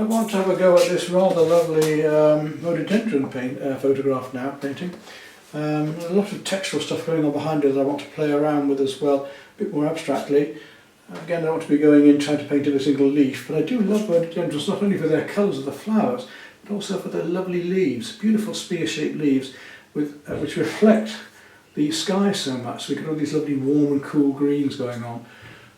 want to have a go at this rather lovely rhododendron photograph now, painting. There's a lot of textural stuff going on behind it that I want to play around with as well, a bit more abstractly. Again, I don't want to be going in trying to paint every single leaf, but I do love rhododendrons not only for their colours of the flowers, but also for their lovely leaves, beautiful spear-shaped leaves which reflect the sky so much. So we get all these lovely warm and cool greens going on,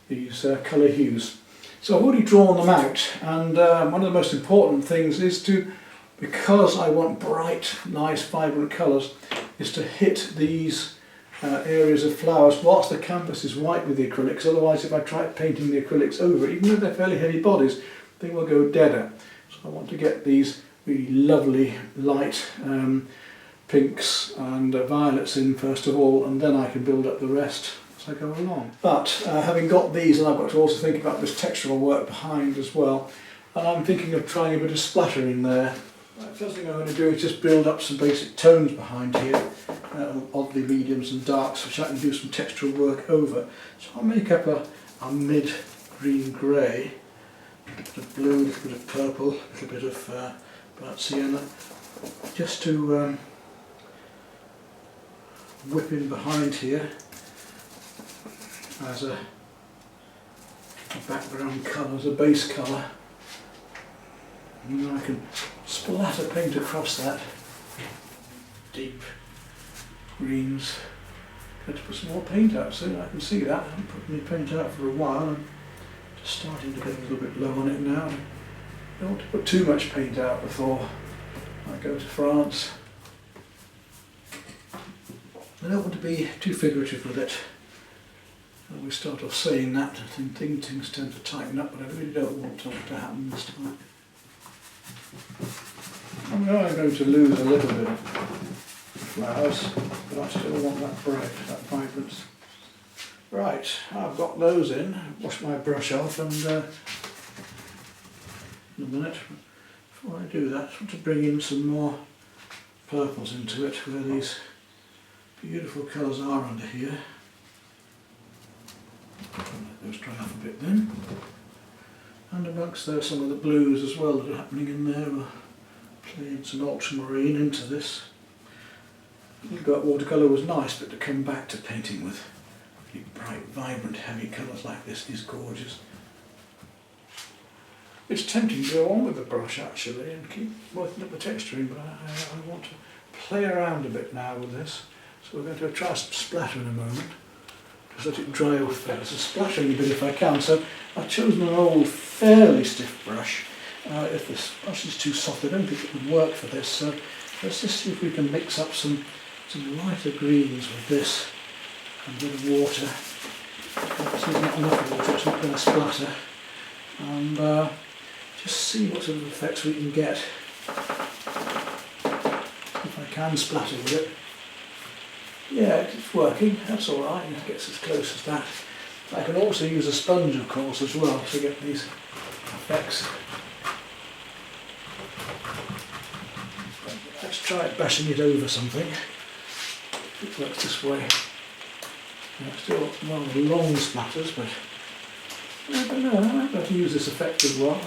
these colour hues. So I've already drawn them out, and one of the most important things is to, because I want bright, nice, vibrant colours, is to hit these areas of flowers whilst the canvas is white with the acrylics. Otherwise, if I try painting the acrylics over, even though they're fairly heavy bodies, they will go deader. So I want to get these really lovely light pinks and violets in first of all, and then I can build up the rest as I go along. But having got these, and I've got to also think about this textural work behind as well, and I'm thinking of trying a bit of splattering there. First thing I'm going to do is just build up some basic tones behind here, of the mediums and darks, which I can do some textural work over. So I'll make up a mid-green grey, a bit of blue, a little bit of purple, a little bit of bright sienna, just to whip in behind here as a background colour, as a base colour. And then I can splatter paint across that deep greens. Got to put some more paint out soon, I can see that. I haven't put any paint out for a while. I'm just starting to get a little bit low on it now. I don't want to put too much paint out before I go to France. I don't want to be too figurative with it. I always start off saying that, and things tend to tighten up, but I really don't want that to happen this time. I know I'm going to lose a little bit of flowers, but I still want that bright, that vibrance. Right, I've got those in. Wash my brush off, and in a minute. Before I do that, I want to bring in some more purples into it, where these beautiful colours are under here. Let those dry off a bit then. And amongst there some of the blues as well that are happening in there. We're playing some ultramarine into this. I thought watercolour was nice, but to come back to painting with really bright, vibrant, heavy colours like this is gorgeous. It's tempting to go on with the brush actually and keep working up the texturing, but I want to play around a bit now with this. So we're going to try some splatter in a moment. Just let it dry off first. So splattering a bit if I can. So I've chosen an old, fairly stiff brush. If this brush is too soft, I don't think it would work for this. So let's just see if we can mix up some lighter greens with this and a bit of water. Perhaps there's not enough water, it's not going to splatter. And just see what sort of effects we can get. If I can splatter with it. Yeah, it's working, that's alright, it gets as close as that. I can also use a sponge of course as well to get these effects. Let's try bashing it over something. It works this way. Still rather long splatters, but I don't know, I might be able to use this effect as well.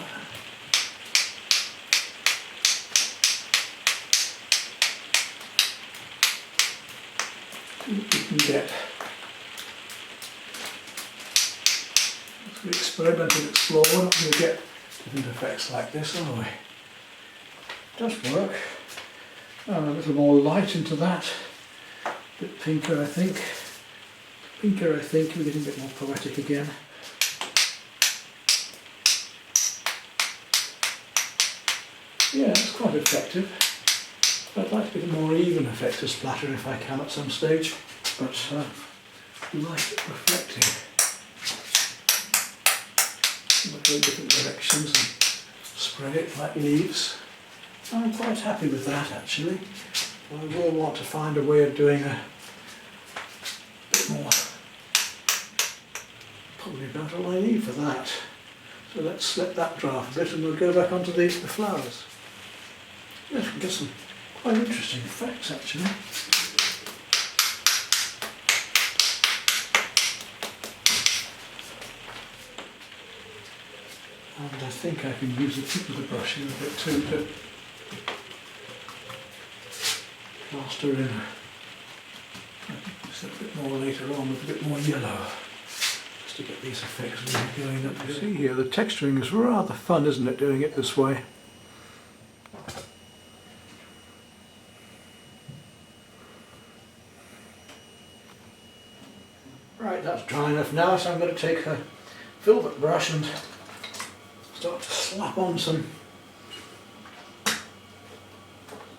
See what we can get. As we experiment and explore, we're not going to get different effects like this, are we? It does work. A little more light into that. A bit pinker, I think. Pinker, I think. We're getting a bit more poetic again. Yeah, it's quite effective. I'd like to get a more even effect of splatter if I can at some stage, but light reflecting. Look in different directions and spread it like leaves. I'm quite happy with that actually. I will want to find a way of doing a bit more. Probably about all I need for that. So let's let that dry off a bit and we'll go back onto the flowers. Yes, we can get some quite interesting effects actually. And I think I can use the tip of the brush here a bit too to plaster in just a bit more later on with a bit more yellow, just to get these effects really going up. You see here, the texturing is rather fun, isn't it, doing it this way? Right, that's dry enough now, so I'm going to take a filbert brush and start to slap on some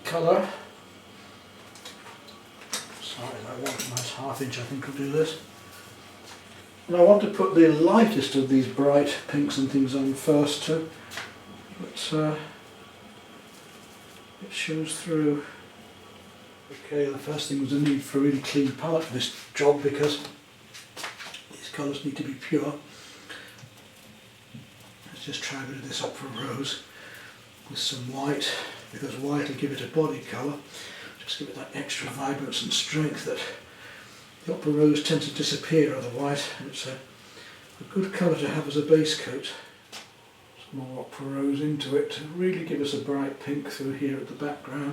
colour. Sorry, I want a nice ½ inch, I think I'll do this. And I want to put the lightest of these bright pinks and things on first too, but it shows through. Okay, the first thing was the need for a really clean palette for this job, because these colours need to be pure. Let's just try a bit of this opera rose with some white, because white will give it a body colour, just give it that extra vibrance and strength that the opera rose tends to disappear otherwise. And it's a good colour to have as a base coat. Some more opera rose into it to really give us a bright pink through here at the background,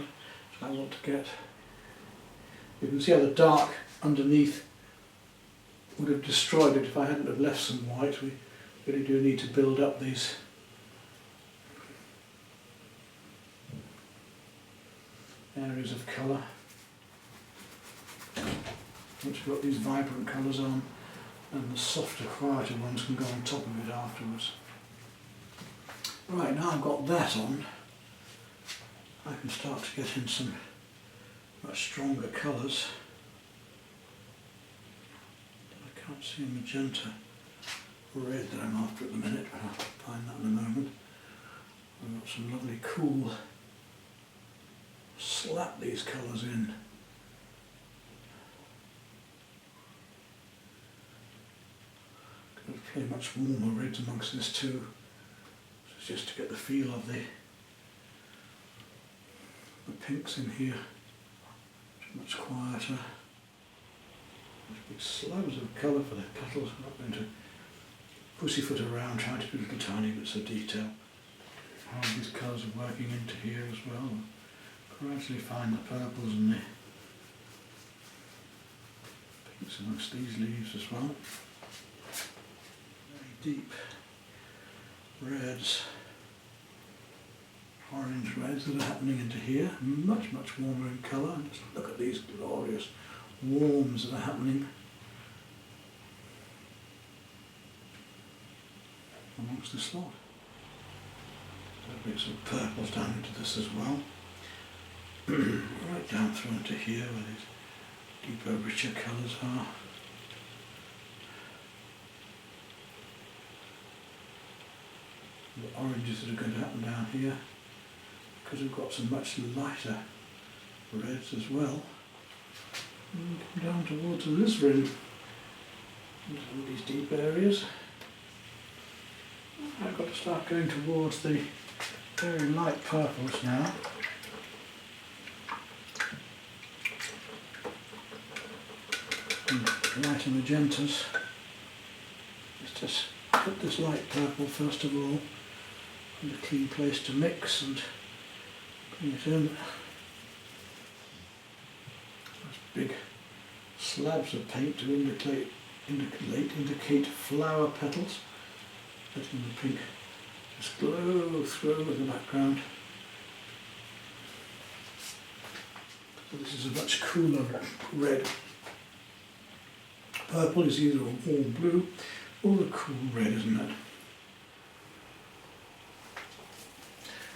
which I want to get. You can see how the dark underneath would have destroyed it if I hadn't have left some white. We really do need to build up these areas of colour. Once we've got these vibrant colours on, and the softer, quieter ones can go on top of it afterwards. Right, now I've got that on, I can start to get in some much stronger colours. I can't see a magenta red that I'm after at the minute, but I'll find that in a moment. I've got some lovely cool, slap these colours in. Going to play much warmer reds amongst this too, just to get the feel of the pinks in here, much quieter. There's big slabs of colour for the petals. I'm not going to pussyfoot around trying to do little tiny bits of detail. How these colours are working into here as well. Gradually find the purples and the pinks amongst these leaves as well. Very deep reds, orange reds that are happening into here. Much warmer in colour. And just look at these glorious warms that are happening amongst this lot. There'll be some purples down into this as well. Right down through into here where these deeper, richer colours are. The oranges that are going to happen down here, because we've got some much lighter reds as well. And come down towards this rim, into some of these deep areas. I've got to start going towards the very light purples now. And lighter magentas. Let's just put this light purple first of all in a clean place to mix and bring it in. Those big slabs of paint to indicate flower petals, letting the pink just glow through with the background. So this is a much cooler red. Purple is either a warm blue or a cool red, isn't it?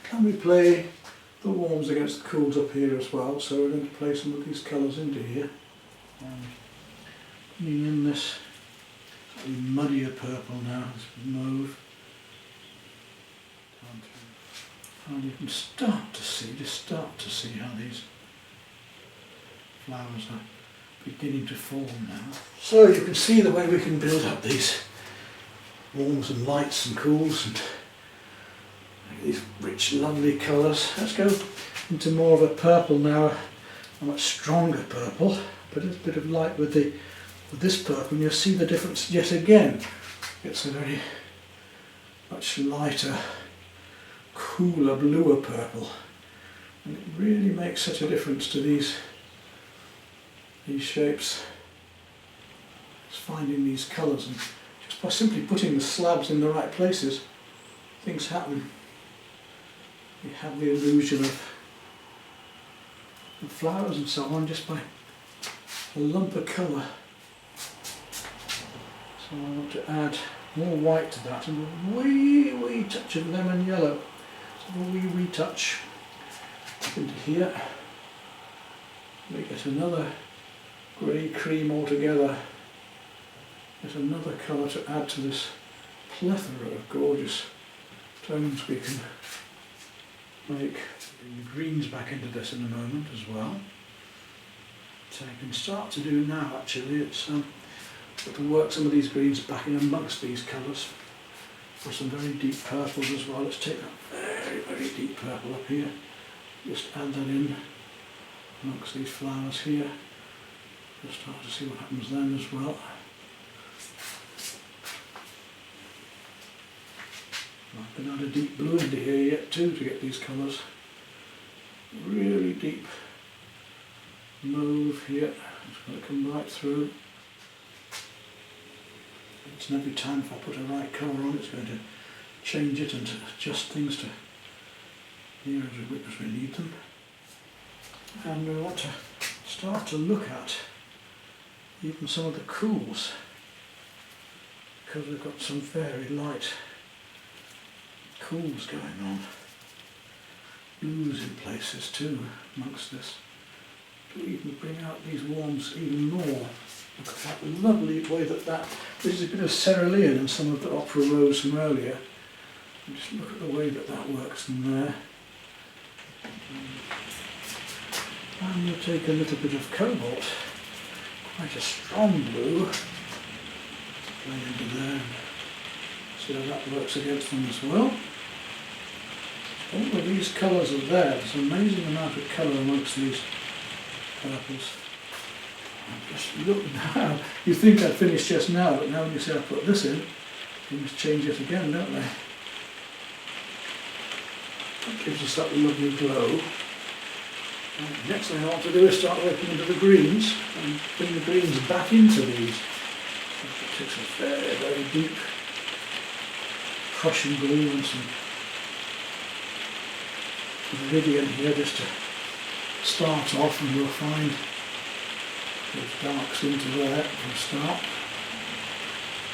Can we play the warms against the cools up here as well? So we're going to play some of these colours into here. And bringing in this slightly muddier purple now, this mauve. And you can start to see how these flowers are beginning to form now. So you can see the way we can build up these warms and lights and cools and these rich lovely colours. Let's go into more of a purple now, a much stronger purple, but a bit of light with this purple, and you'll see the difference yet again. It's a very much lighter, cooler, bluer purple. And it really makes such a difference to these shapes. It's finding these colours, and just by simply putting the slabs in the right places, things happen. You have the illusion of the flowers and so on just by a lump of colour. So I want to add more white to that and a wee touch of lemon yellow. So a wee touch into here. We get another grey cream altogether. There's another colour to add to this plethora of gorgeous tones we can make. Bring the greens back into this in a moment as well. So I can start to do now actually, it's got to work some of these greens back in amongst these colours. For some very deep purples as well. Let's take that very deep purple up here. Just add that in amongst these flowers here. Just start to see what happens then as well. I can add a deep blue into here yet too to get these colours. Really deep mauve here. It's going to come right through. And every time if I put a right colour on, it's going to change it and adjust things to here as we need them. And we want to start to look at even some of the cools, because we've got some very light cools going on. Blues in places too amongst this, to even bring out these warms even more. Look at that lovely way that this is a bit of cerulean and some of the opera rose from earlier. And just look at the way that works in there. And we'll take a little bit of cobalt, quite a strong blue, play into there and see how that works against them as well. All of these colours are there. There's an amazing amount of colour amongst these purples. Just look now. You think I'd finished just now, but now when you say I put this in, things change it again, don't they? That gives us that lovely glow. And next thing I want to do is start working into the greens and bring the greens back into these. It takes a very deep Prussian blue and some Viridian here just to start off, and we'll find those darks into there from start.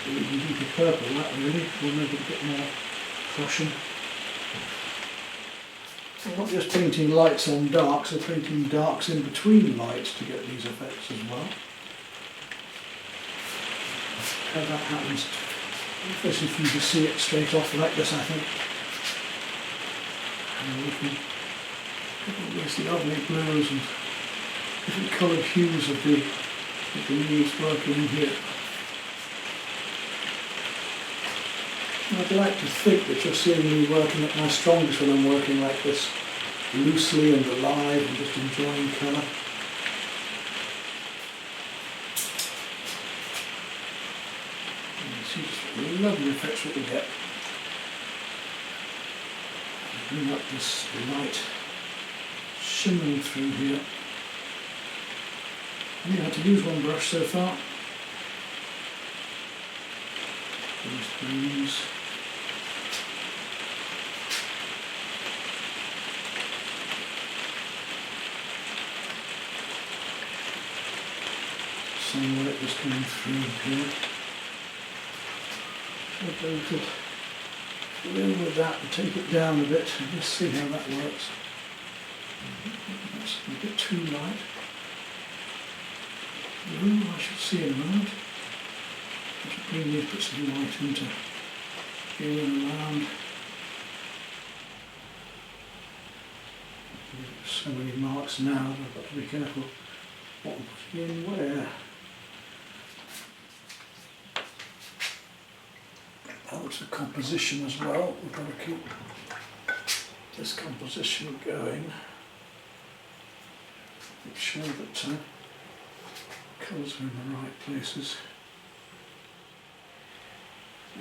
Even deeper purple, that really will make it a bit more Prussian. We're not just painting lights on darks, we're painting darks in between lights to get these effects as well. How that happens, it's if you just see it straight off like this, I think. And we can get all these lovely blues and different coloured hues of the leaves working in here. And I'd like to think that you're seeing me working at my strongest when I'm working like this, loosely and alive and just enjoying colour. And you see just lovely effects what we get. Bring up this light shimmering through here. I've only had to use one brush so far. These greens. Sunlight just coming through here. I'll go a little blue with that and take it down a bit and just see how that works. That's a bit too light. Blue I should see in a moment. I should bring these bits of light into here and around. There's so many marks now that I've got to be careful what I'm putting in where. Helps the composition as well. We've got to keep this composition going. Make sure that colours are in the right places.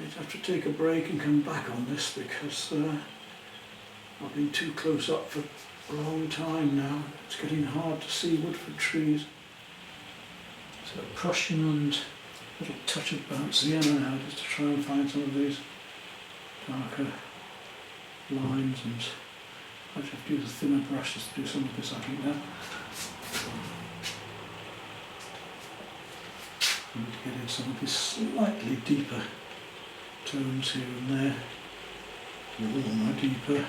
I'd have to take a break and come back on this because I've been too close up for a long time now. It's getting hard to see Woodford trees. So Prussian and a little touch of burnt sienna now just to try and find some of these darker lines, and I just have to use a thinner brush just to do some of this, I think, now. I need to get in some of these slightly deeper tones here and there, warmer, deeper,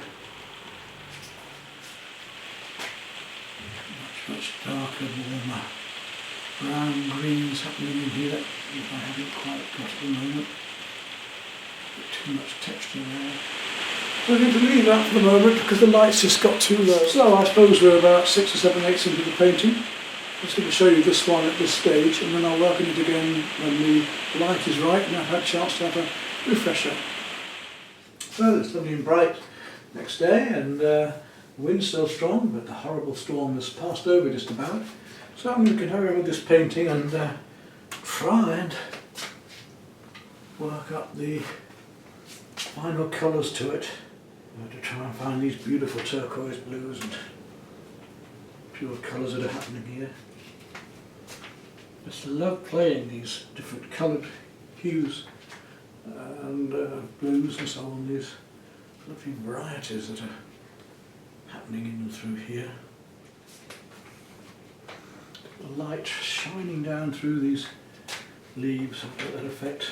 much darker, warmer brown greens happening in here, which I haven't quite got at the moment. A bit too much texture there. So I'm going to leave that for the moment because the light's just got too low. So I suppose we're about 6 or 7 eighths into the painting. I'm just going to show you this one at this stage, and then I'll work on it again when the light is right and I've had a chance to have a refresher. So it's lovely and bright next day, and the wind's still strong, but the horrible storm has passed over just about. So I'm going to carry on with this painting and try and work up the final colours to it. I'm going to try and find these beautiful turquoise blues and pure colours that are happening here. Just love playing these different coloured hues and blues and so on, these lovely varieties that are happening in and through here. The light shining down through these leaves and get that effect.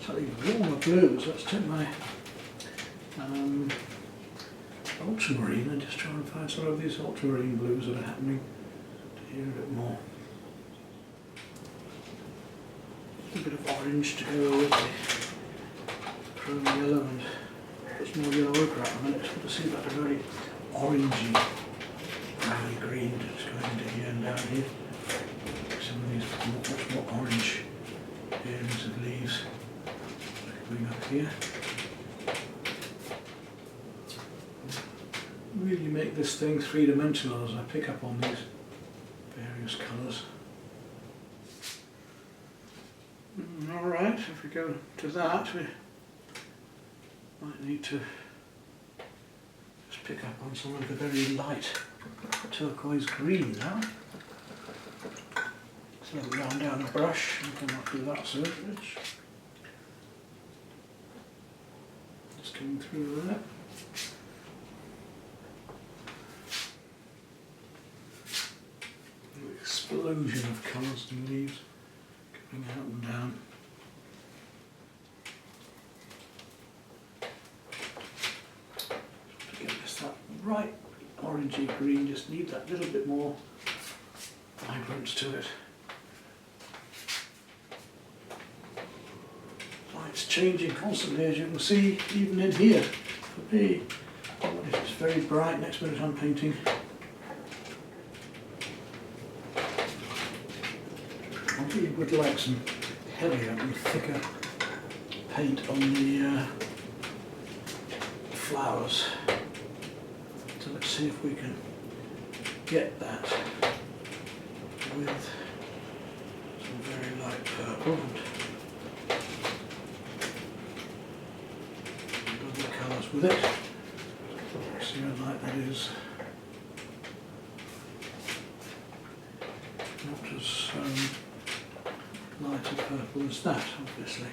Slightly warmer blues. Let's take my ultramarine and just try and find some of these ultramarine blues that are happening to here a bit more. A bit of orange to go with the chrome yellow, and put some more yellow ochre out in a minute. Just want to see that a very orangey, browny green that's going into here and down here. Some of these much more orange areas of leaves going up here. Really make this thing three-dimensional as I pick up on these various colours. Alright, if we go to that, we might need to just pick up on some of the very light turquoise green now. So round down a brush, I cannot do that surface. Just coming through there. An explosion of colours and leaves coming out and down. To get this that right orangey green, just need that little bit more vibrance to it. It's changing constantly, as you can see, even in here. For me, it's very bright next minute I'm painting. I really would like some heavier and thicker paint on the flowers. So let's see if we can get that with some very light purple and other colours with it. See how light that is. Not as light a purple as that, obviously.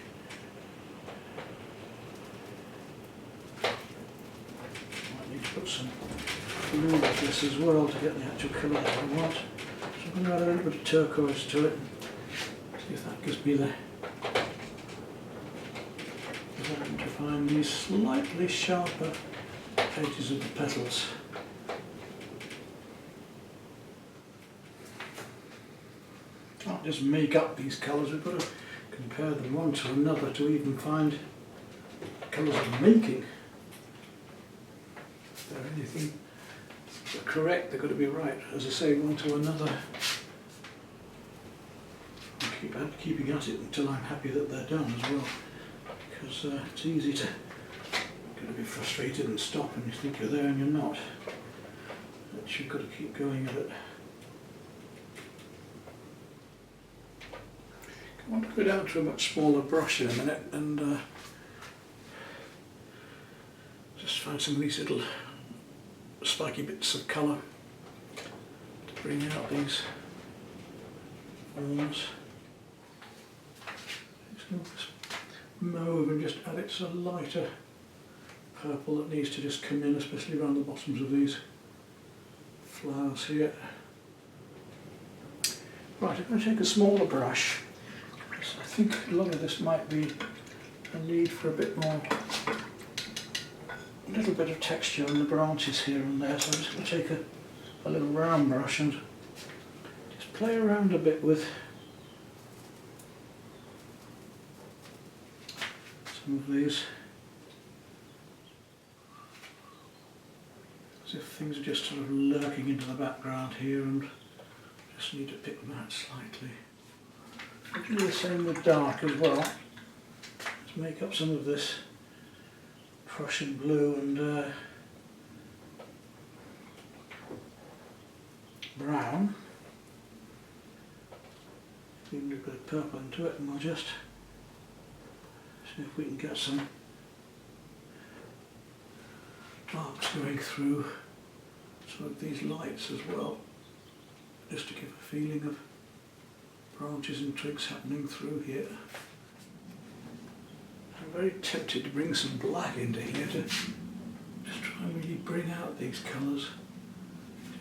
Might need to put some blue with this as well to get the actual colour that I want. So I'm going to add a little bit of turquoise to it. See if that gives me the design to find these slightly sharper edges of the petals. Can't just make up these colours, we've got to compare them one to another to even find colours of making. If they're anything correct, they've got to be right, as I say, one to another. I'll keep keeping at it until I'm happy that they're done as well, because it's easy to You're going to be frustrated and stop and you think you're there and you're not. But you've got to keep going at it. I want to go down to a much smaller brush in a minute and just find some of these little spiky bits of colour to bring out these forms. Just mauve and just add it to a lighter purple that needs to just come in, especially around the bottoms of these flowers here. Right, I'm going to take a smaller brush. I think a lot of this might be a need for a bit more, a little bit of texture on the branches here and there, so I'm just going to take a little round brush and just play around a bit with some of these, as if things are just sort of lurking into the background here and just need to pick them out slightly. I'll do the same with dark as well. Let's make up some of this Prussian blue and brown. Even a bit of purple into it, and we'll just see if we can get some darks going through some of these lights as well, just to give a feeling of branches and twigs happening through here. I'm very tempted to bring some black into here to just try and really bring out these colours.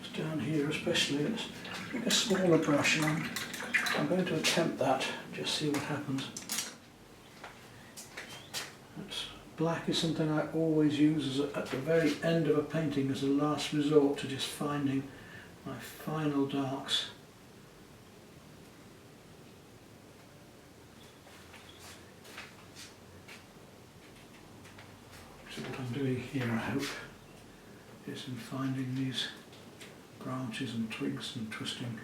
Just down here especially. Let's take a smaller brush and I'm going to attempt that, just see what happens. Black is something I always use at the very end of a painting as a last resort to just finding my final darks. So what I'm doing here, I hope, is in finding these branches and twigs and twisting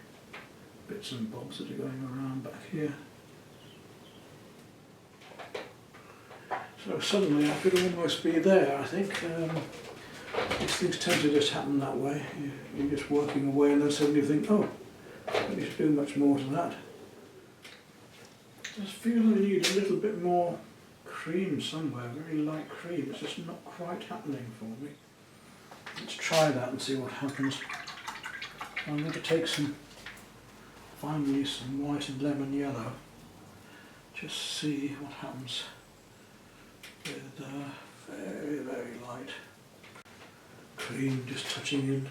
bits and bobs that are going around back here. So suddenly I could almost be there, I think. These things tend to just happen that way. You're just working away and then suddenly you think, oh, I don't need to do much more to that. I just feel I need a little bit more cream somewhere, very light cream. It's just not quite happening for me. Let's try that and see what happens. I'm going to take finally some white and lemon yellow, just see what happens with very, very light cream just touching in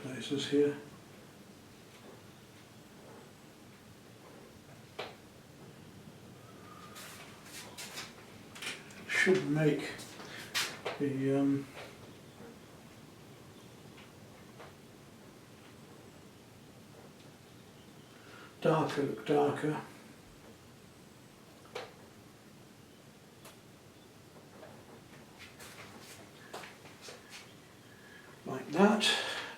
places here. Should make the darker look darker. Like that,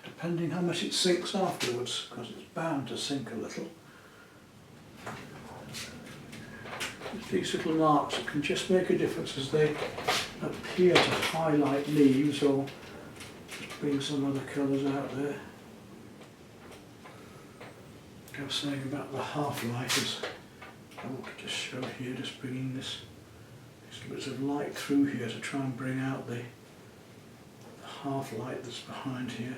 depending how much it sinks afterwards, because it's bound to sink a little. These little marks can just make a difference as they appear to highlight leaves or just bring some other colours out there. Like I was saying about the half-light, is I want to just show here, just bringing these bits of light through here to try and bring out the half-light that's behind here.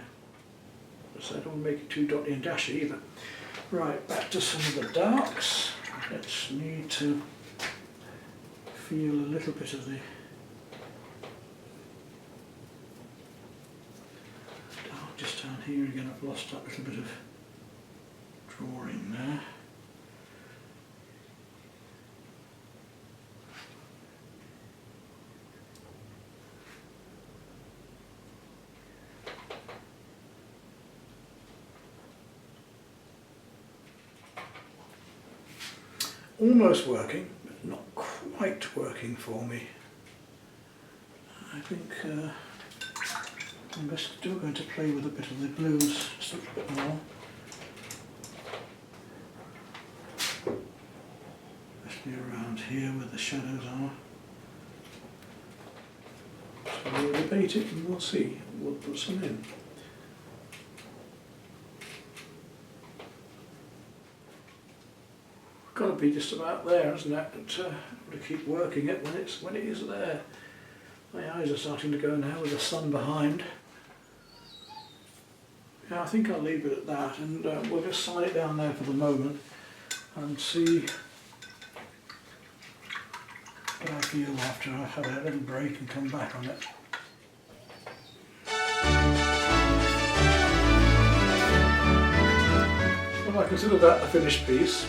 So I don't want to make it too dotty and dashy either. Right, back to some of the darks. Let's need to feel a little bit of the dark just down here again. I've lost that little bit of drawing there. Almost working, but not quite working for me. I think I'm still going to play with a bit of the blues just a little bit more. Especially around here where the shadows are. paint it and we'll see. We'll put some in. Got to be just about there, isn't it? But got to keep working it when it is there. My eyes are starting to go now with the sun behind. Yeah, I think I'll leave it at that, and we'll just sign it down there for the moment and see what I feel after I've had a little break and come back on it. Well, I consider that a finished piece.